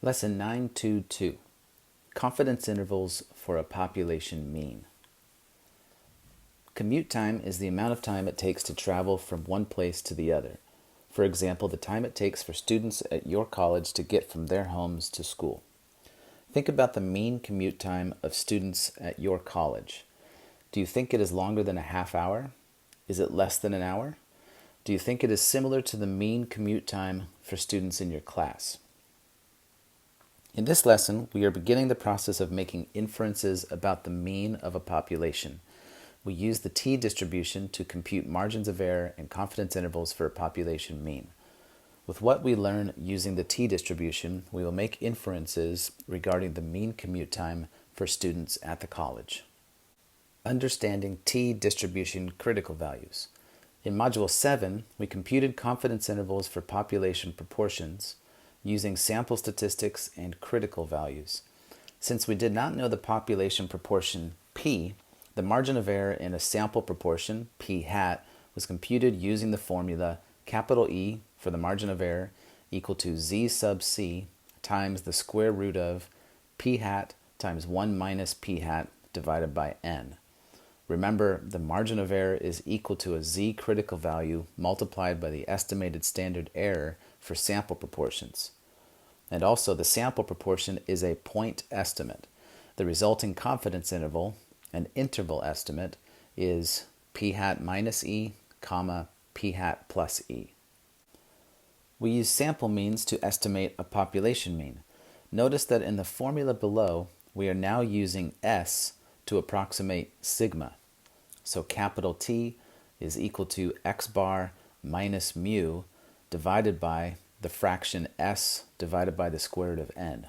Lesson 922, Confidence Intervals for a Population Mean. Commute time is the amount of time it takes to travel from one place to the other. For example, the time it takes for students at your college to get from their homes to school. Think about the mean commute time of students at your college. Do you think it is longer than a half hour? Is it less than an hour? Do you think it is similar to the mean commute time for students in your class? In this lesson, we are beginning the process of making inferences about the mean of a population. We use the t-distribution to compute margins of error and confidence intervals for a population mean. With what we learn using the t-distribution, we will make inferences regarding the mean commute time for students at the college. Understanding t-distribution critical values. In Module 7, we computed confidence intervals for population proportions using sample statistics and critical values. Since we did not know the population proportion p, the margin of error in a sample proportion, p hat, was computed using the formula capital E for the margin of error equal to z sub c times the square root of p hat times 1 minus p hat divided by n. Remember, the margin of error is equal to a z critical value multiplied by the estimated standard error for sample proportions. And also, the sample proportion is a point estimate. The resulting confidence interval, an interval estimate, is p hat minus e, comma, p hat plus e. We use sample means to estimate a population mean. Notice that in the formula below, we are now using s to approximate sigma. So capital T is equal to x bar minus mu divided by the fraction s divided by the square root of n.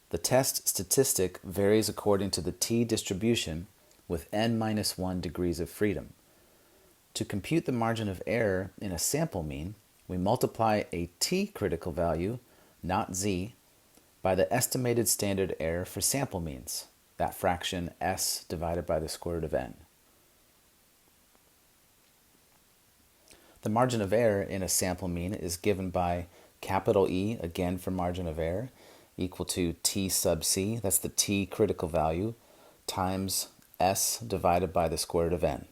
The test statistic varies according to the t-distribution with n minus 1 degrees of freedom. To compute the margin of error in a sample mean, we multiply a t-critical value, not z, by the estimated standard error for sample means, that fraction s divided by the square root of n. The margin of error in a sample mean is given by capital E, again for margin of error, equal to t sub c, that's the t critical value, times s divided by the square root of n.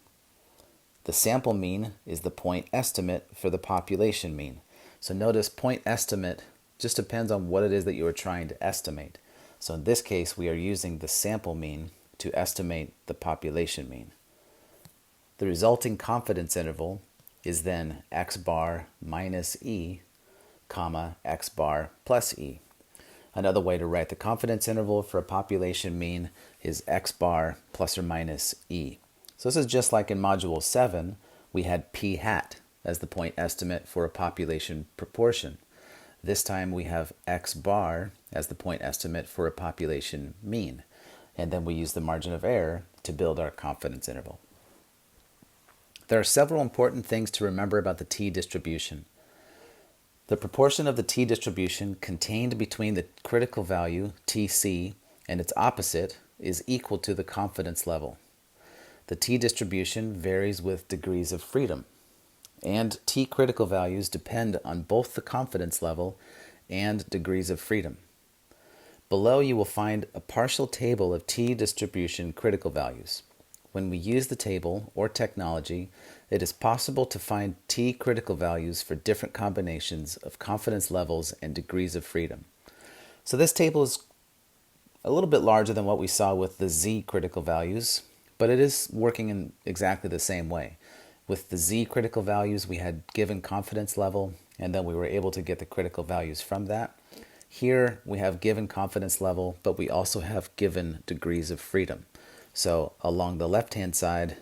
The sample mean is the point estimate for the population mean. So notice point estimate just depends on what it is that you are trying to estimate. So in this case, we are using the sample mean to estimate the population mean. The resulting confidence interval is then x bar minus e, comma, x bar plus e. Another way to write the confidence interval for a population mean is x bar plus or minus e. So this is just like in Module 7, we had p hat as the point estimate for a population proportion. This time we have x bar as the point estimate for a population mean. And then we use the margin of error to build our confidence interval. There are several important things to remember about the t-distribution. The proportion of the t-distribution contained between the critical value, tc, and its opposite is equal to the confidence level. The t-distribution varies with degrees of freedom, and t-critical values depend on both the confidence level and degrees of freedom. Below you will find a partial table of t-distribution critical values. When we use the table or technology, it is possible to find t-critical values for different combinations of confidence levels and degrees of freedom. So this table is a little bit larger than what we saw with the z-critical values, but it is working in exactly the same way. With the z-critical values, we had given confidence level, and then we were able to get the critical values from that. Here, we have given confidence level, but we also have given degrees of freedom. So along the left-hand side,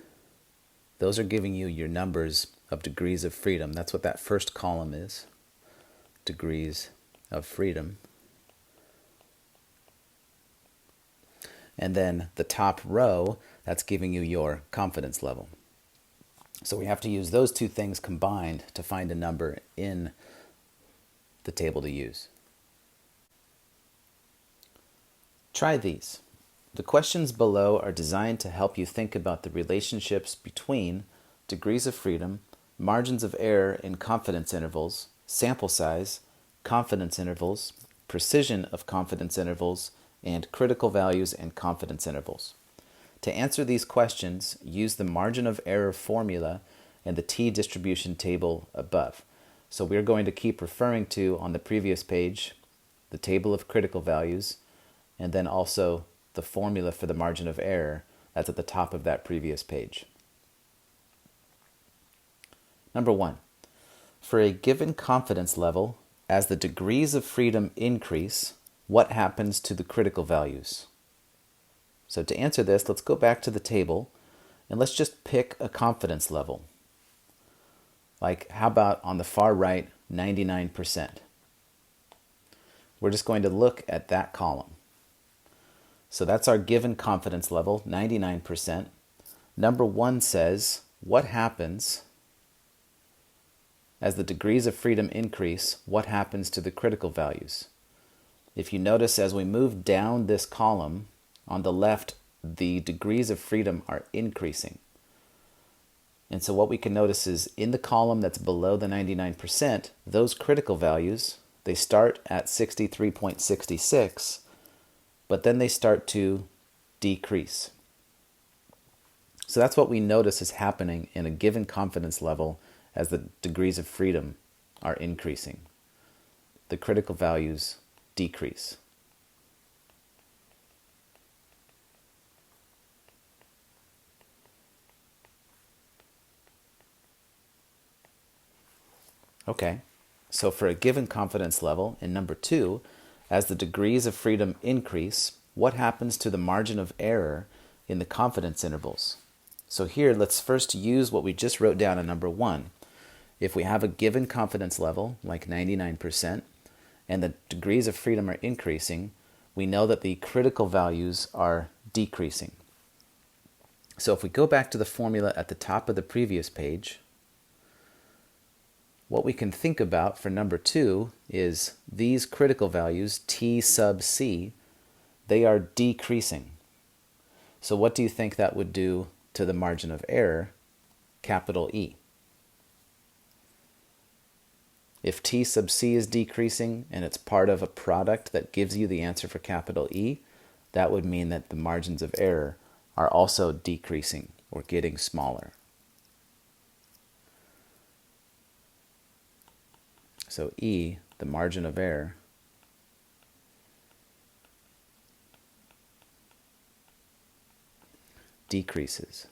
those are giving you your numbers of degrees of freedom. That's what that first column is, degrees of freedom. And then the top row, that's giving you your confidence level. So we have to use those two things combined to find a number in the table to use. Try these. The questions below are designed to help you think about the relationships between degrees of freedom, margins of error in confidence intervals, sample size, confidence intervals, precision of confidence intervals, and critical values and confidence intervals. To answer these questions, use the margin of error formula and the t-distribution table above. So we're going to keep referring to, on the previous page, the table of critical values, and then also the formula for the margin of error that's at the top of that previous page. Number 1. For a given confidence level, as the degrees of freedom increase, what happens to the critical values? So to answer this, let's go back to the table and let's just pick a confidence level. Like, how about on the far right, 99%? We're just going to look at that column. So that's our given confidence level, 99%. Number 1 says, what happens as the degrees of freedom increase, what happens to the critical values? If you notice, as we move down this column, on the left, the degrees of freedom are increasing. And so what we can notice is in the column that's below the 99%, those critical values, they start at 63.66, but then they start to decrease. So that's what we notice is happening in a given confidence level as the degrees of freedom are increasing. The critical values decrease. Okay, so for a given confidence level, in number 2, as the degrees of freedom increase, what happens to the margin of error in the confidence intervals? So here, let's first use what we just wrote down in number 1. If we have a given confidence level, like 99%, and the degrees of freedom are increasing, we know that the critical values are decreasing. So if we go back to the formula at the top of the previous page, what we can think about for number 2 is these critical values, T sub C, they are decreasing. So what do you think that would do to the margin of error, capital E? If T sub C is decreasing and it's part of a product that gives you the answer for capital E, that would mean that the margins of error are also decreasing or getting smaller. So E, the margin of error, decreases.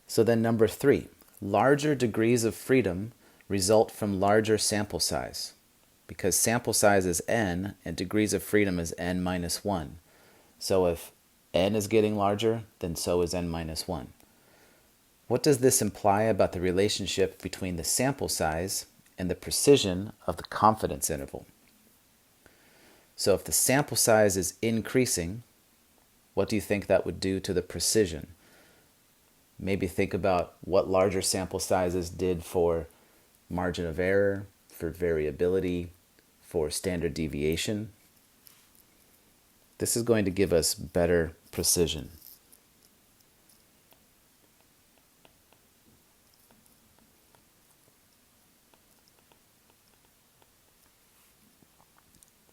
So then number 3, larger degrees of freedom result from larger sample size, because sample size is n and degrees of freedom is n minus 1. So if n is getting larger, then so is n minus 1. What does this imply about the relationship between the sample size and the precision of the confidence interval? So if the sample size is increasing, what do you think that would do to the precision? Maybe think about what larger sample sizes did for margin of error, for variability, for standard deviation. This is going to give us better precision.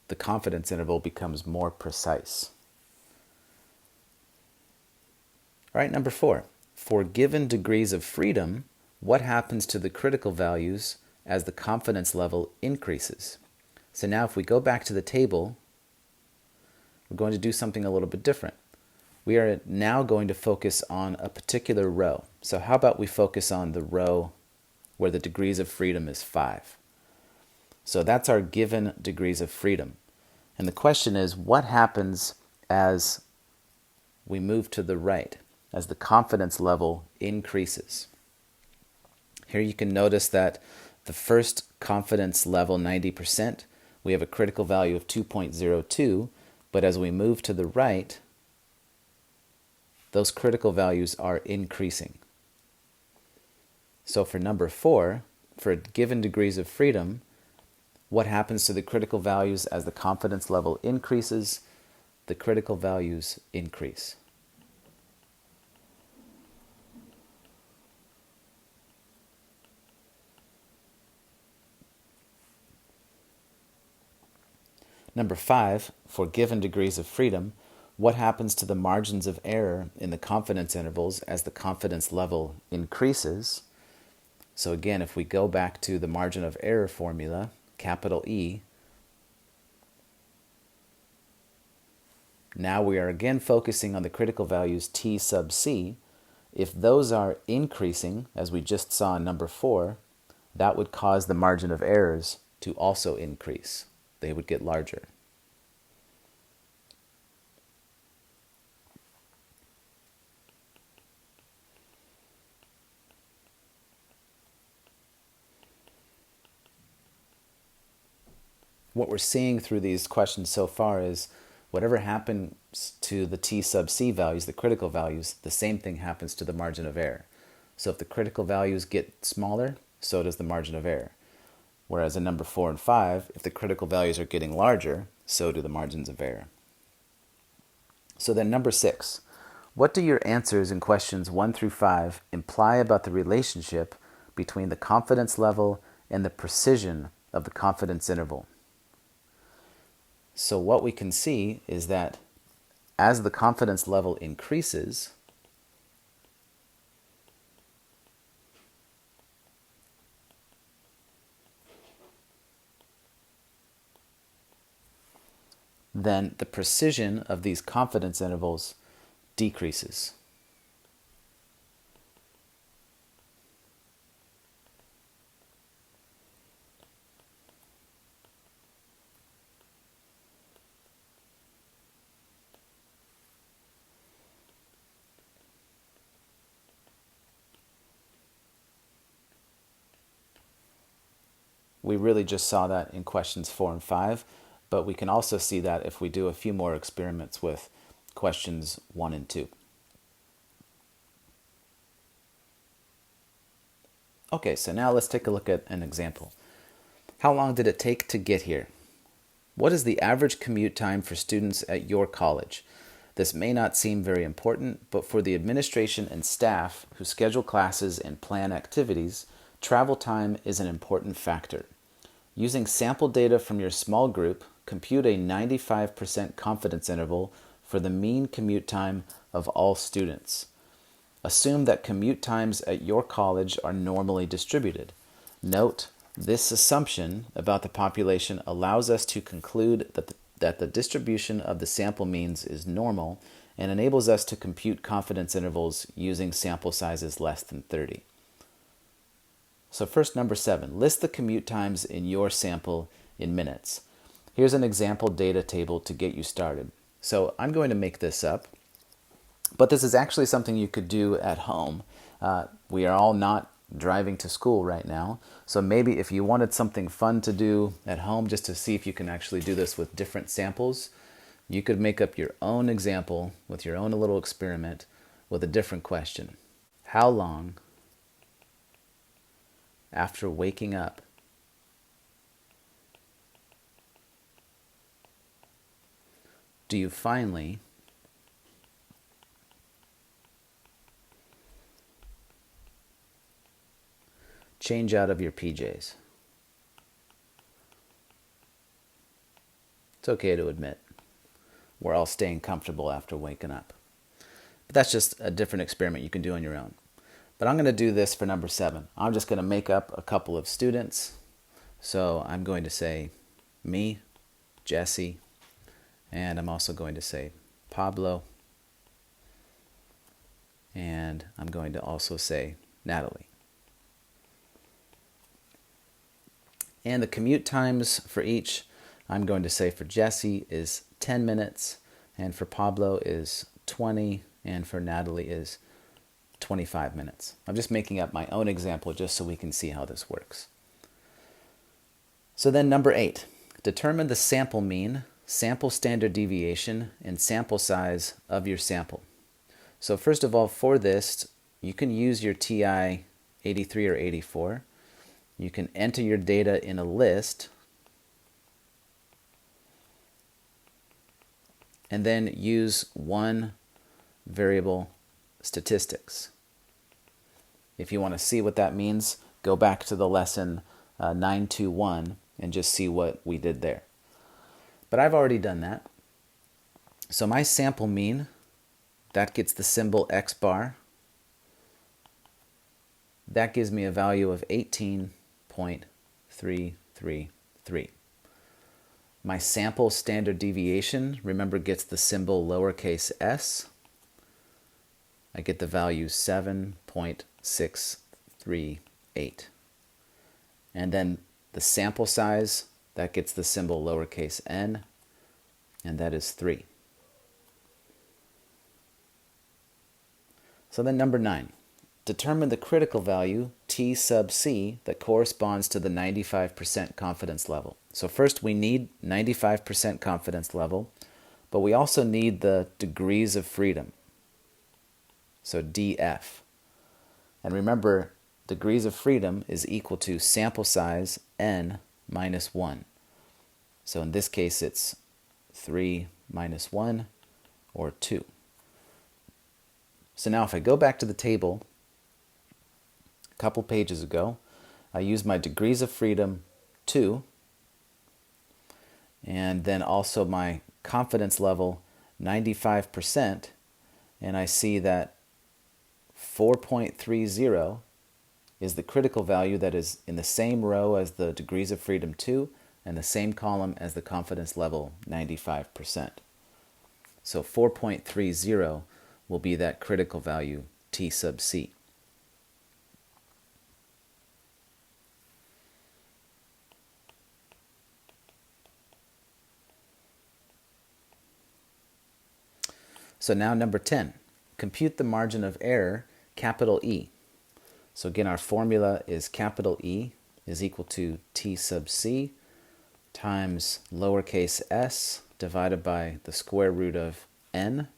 The confidence interval becomes more precise. All right, number 4. For given degrees of freedom, what happens to the critical values as the confidence level increases? So now if we go back to the table, we're going to do something a little bit different. We are now going to focus on a particular row. So how about we focus on the row where the degrees of freedom is 5? So that's our given degrees of freedom. And the question is, what happens as we move to the right, as the confidence level increases? Here you can notice that the first confidence level, 90%, we have a critical value of 2.02, but as we move to the right, those critical values are increasing. So for number 4, for given degrees of freedom, what happens to the critical values as the confidence level increases? The critical values increase. Number 5, for given degrees of freedom, what happens to the margins of error in the confidence intervals as the confidence level increases? So again, if we go back to the margin of error formula, capital E, now we are again focusing on the critical values T sub C. If those are increasing, as we just saw in number 4, that would cause the margin of errors to also increase. They would get larger. What we're seeing through these questions so far is whatever happens to the T sub C values, the critical values, the same thing happens to the margin of error. So if the critical values get smaller, so does the margin of error. Whereas in number 4 and 5, if the critical values are getting larger, so do the margins of error. So then number 6, what do your answers in questions 1 through 5 imply about the relationship between the confidence level and the precision of the confidence interval? So what we can see is that as the confidence level increases, then the precision of these confidence intervals decreases. We really just saw that in questions 4 and 5, but we can also see that if we do a few more experiments with questions 1 and 2. Okay, so now let's take a look at an example. How long did it take to get here? What is the average commute time for students at your college? This may not seem very important, but for the administration and staff who schedule classes and plan activities, travel time is an important factor. Using sample data from your small group, compute a 95% confidence interval for the mean commute time of all students. Assume that commute times at your college are normally distributed. Note, this assumption about the population allows us to conclude that the distribution of the sample means is normal and enables us to compute confidence intervals using sample sizes less than 30. So first, number 7, list the commute times in your sample in minutes. Here's an example data table to get you started. So I'm going to make this up, but this is actually something you could do at home. We are all not driving to school right now, so maybe if you wanted something fun to do at home just to see if you can actually do this with different samples, you could make up your own example with your own little experiment with a different question. How long after waking up do you finally change out of your PJs? It's okay to admit we're all staying comfortable after waking up. But that's just a different experiment you can do on your own. But I'm going to do this for number 7. I'm just going to make up a couple of students. So I'm going to say me, Jesse, and I'm also going to say Pablo, and I'm going to also say Natalie. And the commute times for each, I'm going to say for Jesse is 10 minutes, and for Pablo is 20, and for Natalie is 25 minutes. I'm just making up my own example just so we can see how this works. So then number 8, determine the sample mean, sample standard deviation, and sample size of your sample. So first of all, for this, you can use your TI 83 or 84. You can enter your data in a list and then use one variable statistics. If you want to see what that means, go back to the lesson 921 and just see what we did there. but I've already done that. So my sample mean, that gets the symbol x bar. That gives me a value of 18.333. My sample standard deviation, remember, gets the symbol lowercase s. I get the value 7.638. And then the sample size, that gets the symbol lowercase n, and that is 3. So then number 9, determine the critical value, T sub c, that corresponds to the 95% confidence level. So first we need 95% confidence level, but we also need the degrees of freedom. So DF. And remember, degrees of freedom is equal to sample size n minus 1. So in this case it's 3 minus 1, or 2. So now if I go back to the table a couple pages ago, I use my degrees of freedom 2, and then also my confidence level 95%, and I see that 4.30 is the critical value that is in the same row as the degrees of freedom 2 and the same column as the confidence level 95%. So 4.30 will be that critical value T sub c. So now number 10, compute the margin of error, capital E. So again, our formula is capital E is equal to T sub c times lowercase s divided by the square root of n.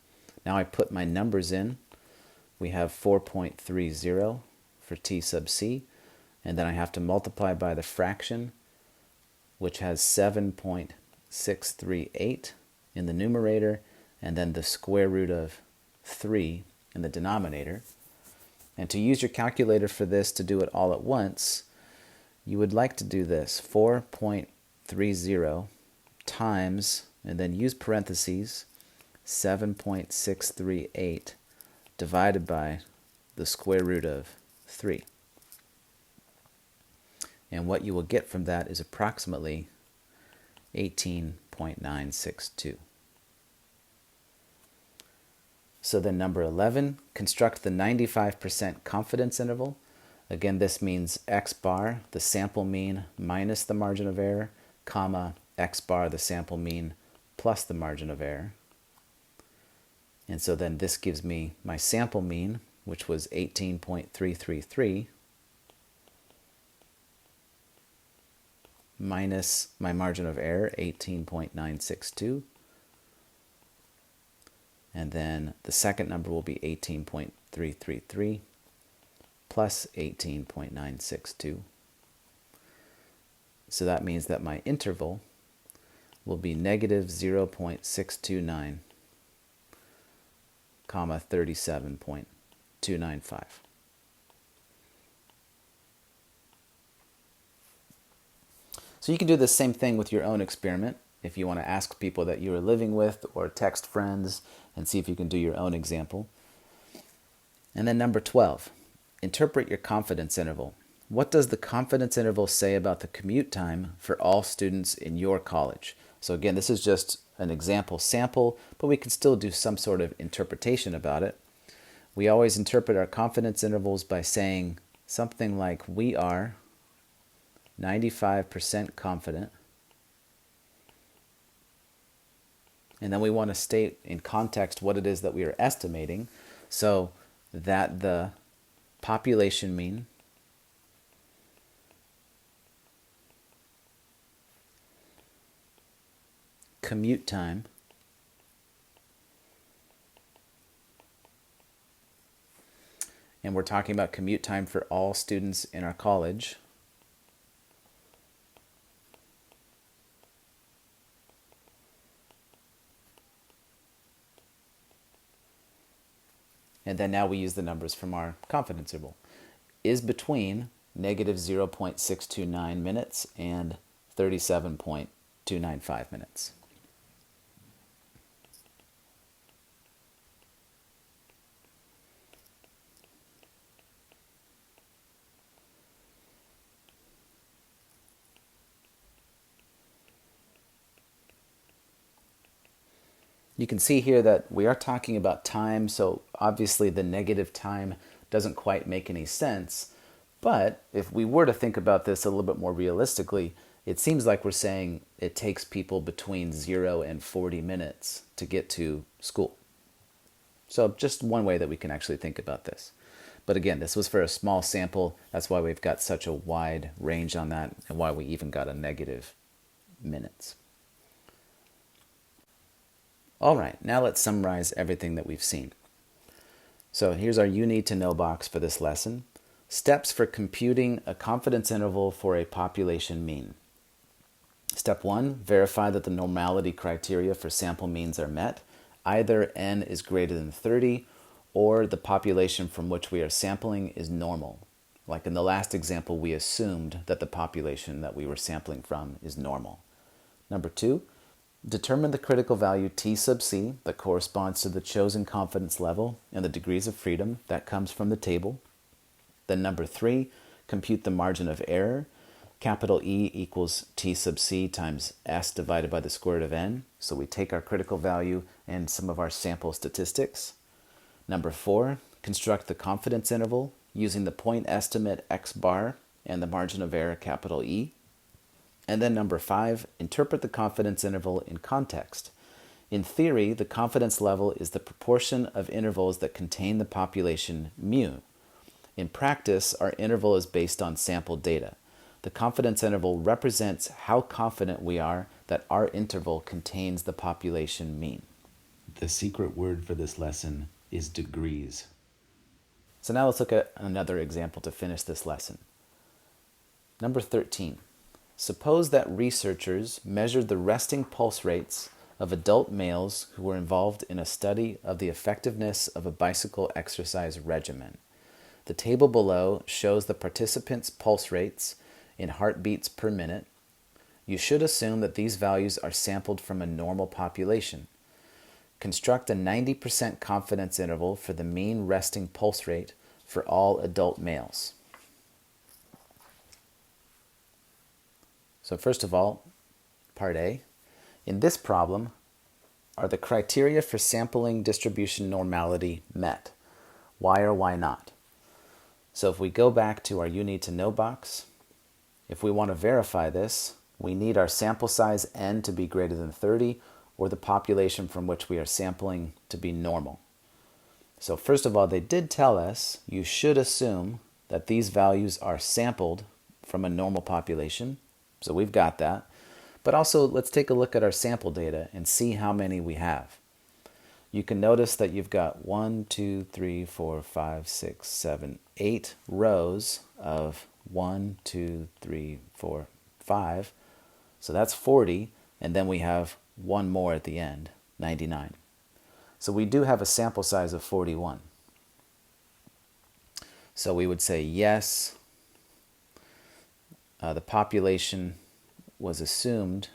Now I put my numbers in. We have 4.30 for T sub c, and then I have to multiply by the fraction, which has 7.638 in the numerator, and then the square root of 3 in the denominator. And to use your calculator for this, to do it all at once, you would like to do this, 4.30 times, and then use parentheses, 7.638 divided by the square root of 3. And what you will get from that is approximately 18.962. So then number 11, construct the 95% confidence interval. Again, this means x bar, the sample mean, minus the margin of error, comma, x bar, the sample mean, plus the margin of error. And so then this gives me my sample mean, which was 18.333, minus my margin of error, 18.962. And then the second number will be 18.333 plus 18.962. So that means that my interval will be negative 0.629, comma 37.295. So you can do the same thing with your own experiment if you want to ask people that you are living with or text friends and see if you can do your own example. And then number 12, interpret your confidence interval. What does the confidence interval say about the commute time for all students in your college? So again, this is just an example sample, but we can still do some sort of interpretation about it. We always interpret our confidence intervals by saying something like, we are 95% confident. And then we want to state in context what it is that we are estimating, so that the population mean commute time and we're talking about commute time for all students in our college, and then now we use the numbers from our confidence interval, is between negative 0.629 minutes and 37.295 minutes. You can see here that we are talking about time, so obviously the negative time doesn't quite make any sense. But if we were to think about this a little bit more realistically, it seems like we're saying it takes people between 0 and 40 minutes to get to school. So just one way that we can actually think about this. But again, this was for a small sample. That's why we've got such a wide range on that and why we even got a negative minutes. All right, now let's summarize everything that we've seen. So here's our you need to know box for this lesson. Steps for computing a confidence interval for a population mean. Step 1, verify that the normality criteria for sample means are met. Either n is greater than 30 or the population from which we are sampling is normal. Like in the last example, we assumed that the population that we were sampling from is normal. Number 2, determine the critical value t sub c that corresponds to the chosen confidence level and the degrees of freedom that comes from the table. Then number 3, compute the margin of error. Capital E equals t sub c times s divided by the square root of n. So we take our critical value and some of our sample statistics. Number 4, construct the confidence interval using the point estimate x bar and the margin of error capital E. And then number 5, interpret the confidence interval in context. In theory, the confidence level is the proportion of intervals that contain the population mu. In practice, our interval is based on sample data. The confidence interval represents how confident we are that our interval contains the population mean. The secret word for this lesson is degrees. So now let's look at another example to finish this lesson. Number 13. Suppose that researchers measured the resting pulse rates of adult males who were involved in a study of the effectiveness of a bicycle exercise regimen. The table below shows the participants' pulse rates in heartbeats per minute. You should assume that these values are sampled from a normal population. Construct a 90% confidence interval for the mean resting pulse rate for all adult males. So first of all, part A. In this problem, are the criteria for sampling distribution normality met? Why or why not? So if we go back to our you need to know box, if we want to verify this, we need our sample size n to be greater than 30 or the population from which we are sampling to be normal. So first of all, they did tell us you should assume that these values are sampled from a normal population. So we've got that. But also, let's take a look at our sample data and see how many we have. You can notice that you've got 1, 2, 3, 4, 5, 6, 7, 8 rows of 1, 2, 3, 4, 5. So that's 40. And then we have one more at the end, 99. So we do have a sample size of 41. So we would say yes, the population was assumed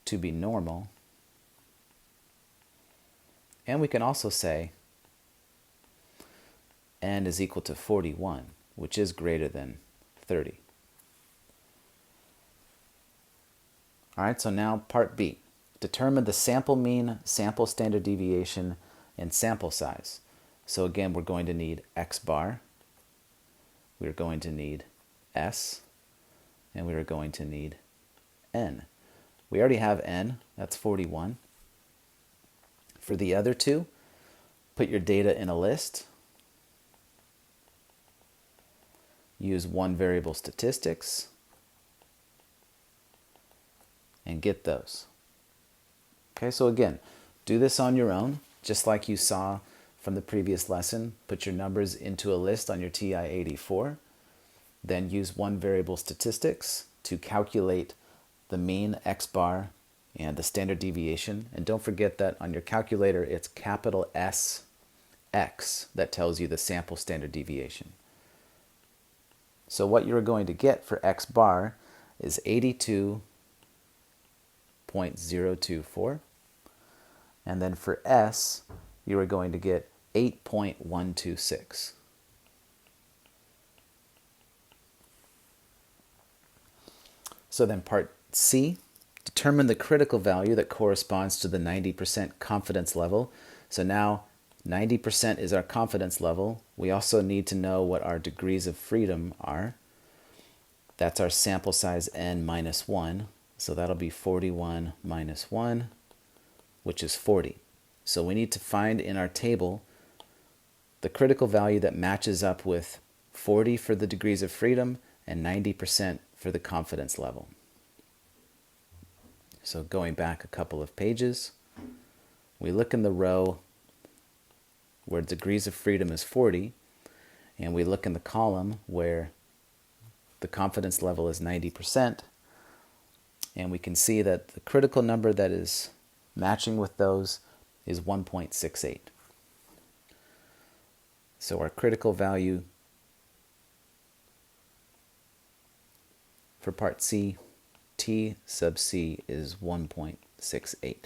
to be normal. And we can also say n is equal to 41, which is greater than 30. All right, so now part B. Determine the sample mean, sample standard deviation, and sample size. So again, we're going to need x bar, we're going to need s, and we are going to need n. We already have n, that's 41. For the other two, put your data in a list. Use one variable statistics and get those. Okay, so again, do this on your own, just like you saw from the previous lesson. Put your numbers into a list on your TI-84. Then use one variable statistics to calculate the mean x bar and the standard deviation. And don't forget that on your calculator, it's capital S X that tells you the sample standard deviation. So what you're going to get for x bar is 82.024. And then for S, you are going to get 8.126. So then part C, determine the critical value that corresponds to the 90% confidence level. So now 90% is our confidence level. We also need to know what our degrees of freedom are. That's our sample size n minus 1. So that'll be 41 minus 1, which is 40. So we need to find in our table the critical value that matches up with 40 for the degrees of freedom and 90% for the confidence level. So going back a couple of pages, we look in the row where degrees of freedom is 40, and we look in the column where the confidence level is 90%, and we can see that the critical number that is matching with those is 1.68. So our critical value for part C, T sub C, is 1.68.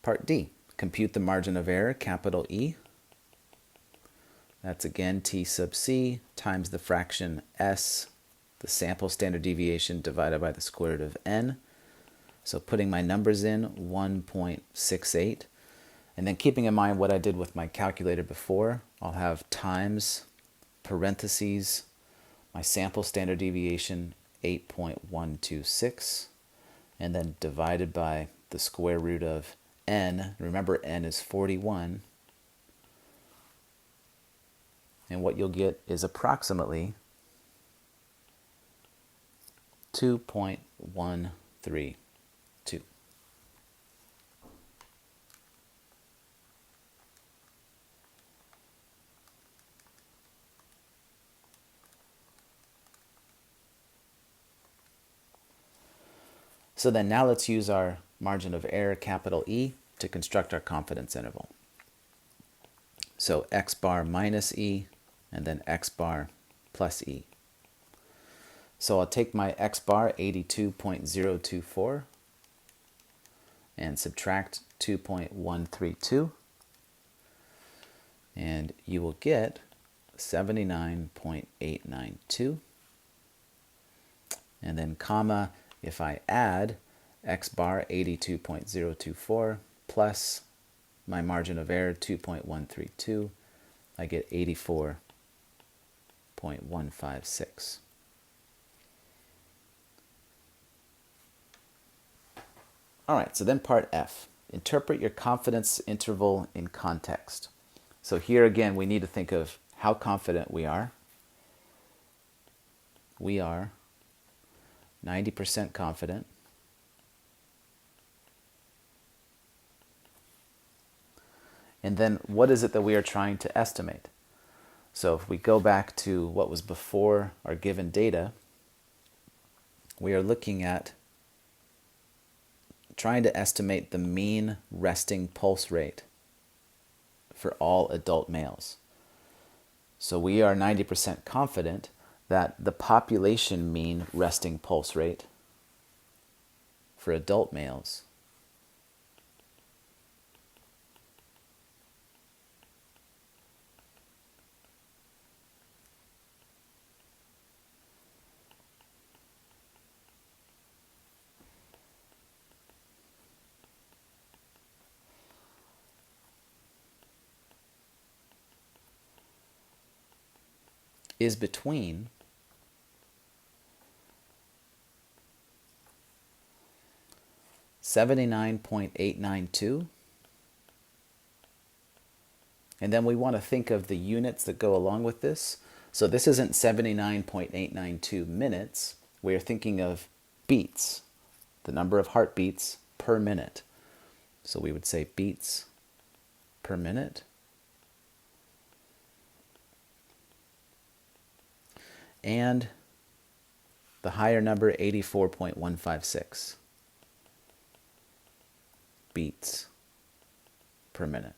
Part D, compute the margin of error, capital E. That's again T sub C times the fraction S, the sample standard deviation, divided by the square root of n. So putting my numbers in, 1.68. And then keeping in mind what I did with my calculator before, I'll have times, parentheses, my sample standard deviation, 8.126, and then divided by the square root of n. Remember, n is 41. And what you'll get is approximately 2.132. So then now let's use our margin of error, capital E, to construct our confidence interval. So x bar minus E, and then x bar plus E. So I'll take my x bar, 82.024, and subtract 2.132, and you will get 79.892. And then comma, if I add x bar 82.024 plus my margin of error 2.132, I get 84.156. All right, so then part F. Interpret your confidence interval in context. So here again, we need to think of how confident we are. We are 90% confident. And then what is it that we are trying to estimate? So if we go back to what was before our given data, we are looking at trying to estimate the mean resting pulse rate for all adult males. So we are 90% confident that the population mean resting pulse rate for adult males is between 79.892, and then we want to think of the units that go along with this. So this isn't 79.892 minutes. We are thinking of beats, the number of heartbeats per minute. So we would say beats per minute. And the higher number, 84.156 beats per minute.